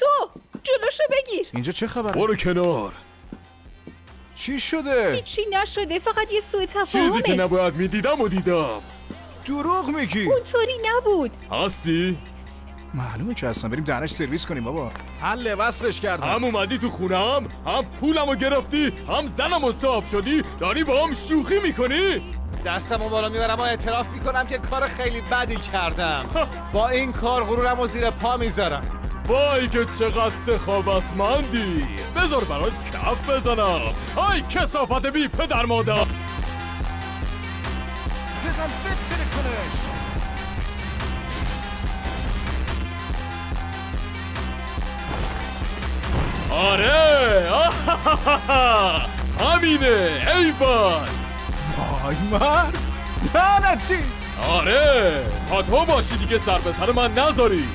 تو جلوشو بگیر. اینجا چه خبره؟ برو کنار. چی شده؟ چی نشده، فقط یه سوء چیزی که تفاهمه. نباید میدیدم و دیدم. دروغ میگی. اونطوری نبود. هستی؟ معلومه که هستم، بریم دهنش سرویس کنیم بابا. حل وصلش کردم. هم اومدی تو خونم، هم پولمو گرفتی، هم زنمو صاف شدی، داری با هم شوخی میکنی؟ دستمو بالا میبرم و اعتراف میکنم که کار خیلی بدی کردم. با این کار غرورمو زیر پا میذارم. وای که چقدر سخاوتمندی. بذار برات کف بزنم. ای کثافت بی پدر مادر. بزن بتره کنش. آره همینه. ای وای. وای مرد لعنتی. آره تا تو باشی دیگه سر به سر من نذاری.